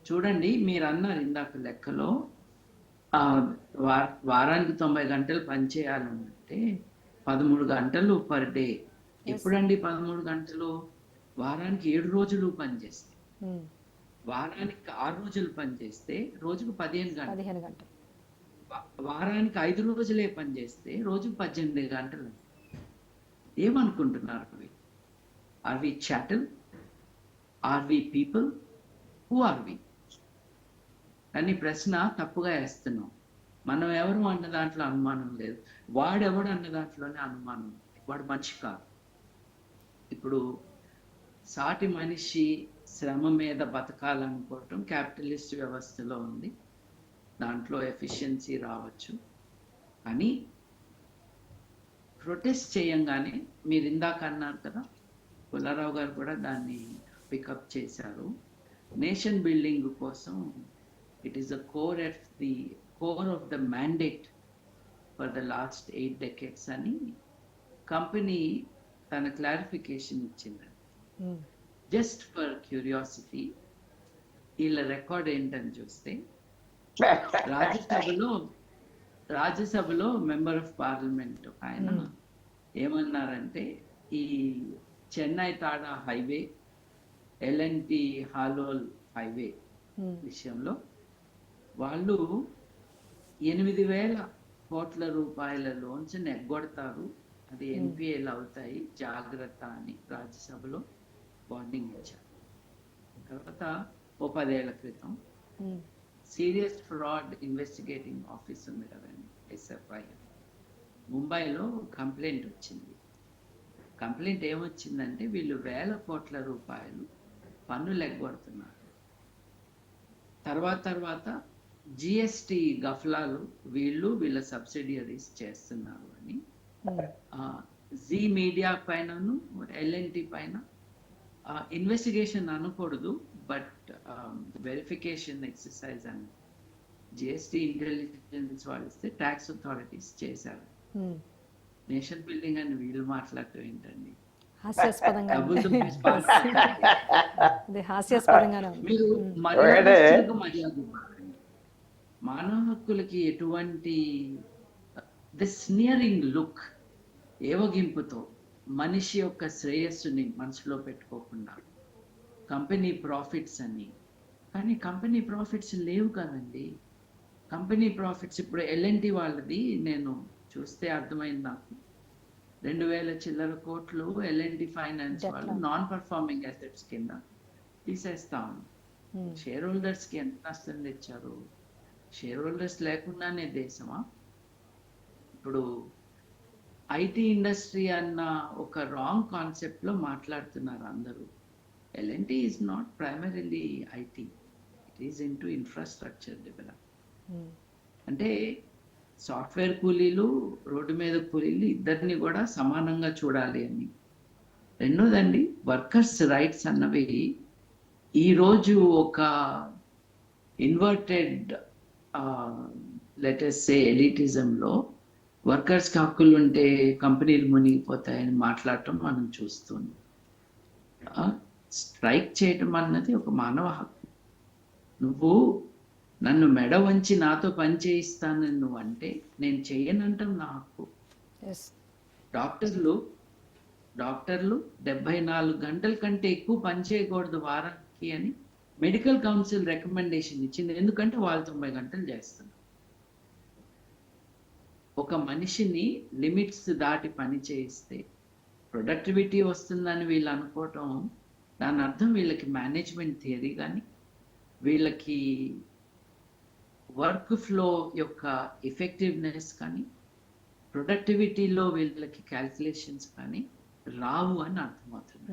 చూడండి, మీరు అన్నారు ఇందాక లెక్కలో ఆ, వారానికి 90 గంటలు పనిచేయాలంటే 13 గంటలు పర్ డే. ఎప్పుడండి 13 గంటలు? వారానికి 7 రోజులు పనిచేస్తే, వారానికి 6 రోజులు పనిచేస్తే రోజుకు 15 గంటలు, వారానికి 5 రోజులే పనిచేస్తే రోజుకు 18 గంటలు. ఏమనుకుంటున్నారు అవి? Are we chattel? Are we people? Who are we? అని ప్రశ్న తప్పుగా వేస్తున్నాం. మనం ఎవరు అన్న దాంట్లో అనుమానం లేదు, వాడెవడు అన్న దాంట్లోనే అనుమానం. వాడు మనిషి కాదు. ఇప్పుడు సాటి మనిషి శ్రమ మీద బతకాలనుకోవటం క్యాపిటలిస్ట్ వ్యవస్థలో ఉంది. దాంట్లో ఎఫిషియన్సీ రావచ్చు. కానీ ప్రొటెస్ట్ చేయంగానే మీరు ఇందాక అన్నారు కదా, పుల్లారావు గారు కూడా దాన్ని పికప్ చేశారు. నేషన్ బిల్డింగ్ కోసం it is a core of the mandate for the last 8 decades అని కంపెనీ తన క్లారిఫికేషన్ ఇచ్చింది. జస్ట్ ఫర్ క్యూరియాసిటీ, వీళ్ళ రికార్డ్ ఏంటని చూస్తే, రాజ్యసభలో మెంబర్ ఆఫ్ పార్లమెంట్ ఆయన ఏమన్నారంటే, ఈ చెన్నై తాడా హైవే, ఎల్ఎన్టి హాలోల్ హైవే విషయంలో వాళ్ళు 8,000 కోట్ల రూపాయల లోన్స్ ఎగ్గొడతారు, అది ఎన్పిఏలు అవుతాయి, జాగ్రత్త అని రాజ్యసభలో వార్నింగ్ ఇచ్చారు. తర్వాత 10 ఏళ్ల క్రితం సీరియస్ ఫ్రాడ్ ఇన్వెస్టిగేటింగ్ ఆఫీస్ ఉంది కదండి, SFI, ముంబైలో కంప్లైంట్ వచ్చింది. కంప్లైంట్ ఏమొచ్చిందంటే, వీళ్ళు 1,000 కోట్ల రూపాయలు పన్నులు ఎగ్గొడుతున్నారు. తర్వాత జిఎస్టి గఫ్లాలు వీళ్ళ సబ్సిడియరీస్ చేస్తున్నారు అని జీ మీడియా పైనను ఎల్ఎన్టి పైన ఇన్వెస్టిగేషన్ అనకూడదు, బట్ వెరిఫికేషన్ ఎక్సర్సైజ్ అని జిఎస్టి ఇంటెలిజెన్స్ వాళ్ళు ఇస్తే ట్యాక్స్ అథారిటీస్ చేశారు. నేషన్ బిల్డింగ్ అని వీళ్ళు మాట్లాడటం ఏంటండి? మీరు మానవ హక్కులకి ఎటువంటి స్నియరింగ్ లుక్, ఏవగింపుతో మనిషి యొక్క శ్రేయస్సుని మనసులో పెట్టుకోకుండా కంపెనీ ప్రాఫిట్స్ అని. కానీ కంపెనీ ప్రాఫిట్స్ లేవు కదండి. కంపెనీ ప్రాఫిట్స్ ఇప్పుడు ఎల్ఎన్టి వాళ్ళది నేను చూస్తే అర్థమైంది నాకు. 2,000 చిల్లర కోట్లు ఎల్ఎన్టి ఫైనాన్స్ వాళ్ళు నాన్ పర్ఫార్మింగ్ అసెట్స్ కింద తీసేస్తాం. షేర్ హోల్డర్స్ కి ఎంత నష్టం తెచ్చారు? షేర్ హోల్డర్స్ లేకుండానే దేశమా? ఇప్పుడు ఐటీ ఇండస్ట్రీ అన్న ఒక రాంగ్ కాన్సెప్ట్ లో మాట్లాడుతున్నారు అందరూ. L&T is not primarily IT, it is in to infrastructure develop. అంటే సాఫ్ట్వేర్ కూలీలు, రోడ్డు మీద కూలీలు ఇద్దరిని కూడా సమానంగా చూడాలి అని. రెండోదండి, వర్కర్స్ రైట్స్ అన్నవి ఈరోజు ఒక ఇన్వర్టెడ్ లెటర్స్ సే ఎలిటిజంలో వర్కర్స్కి హక్కులు ఉంటే కంపెనీలు మునిగిపోతాయని మాట్లాడటం మనం చూస్తున్నాం. స్ట్రైక్ చేయటం అన్నది ఒక మానవ హక్కు. నువ్వు నన్ను మెడ వంచి నాతో పని చేయిస్తానని నువ్వు అంటే నేను చెయ్యనంటాం నా హక్కు. డాక్టర్లు 74 గంటల కంటే ఎక్కువ పని చేయకూడదు వారానికి అని మెడికల్ కౌన్సిల్ రికమెండేషన్ ఇచ్చింది. ఎందుకంటే వాళ్ళు 90 గంటలు చేస్తున్నారు. ఒక మనిషిని లిమిట్స్ దాటి పని చేయిస్తే ప్రొడక్టివిటీ వస్తుందని వీళ్ళు అనుకోవటం, దాని అర్థం వీళ్ళకి మేనేజ్మెంట్ థియరీ కానీ, వీళ్ళకి వర్క్ ఫ్లో యొక్క ఎఫెక్టివ్నెస్ కానీ, ప్రొడక్టివిటీలో వీళ్ళకి క్యాల్కులేషన్స్ కానీ రావు అని అర్థమవుతుంది.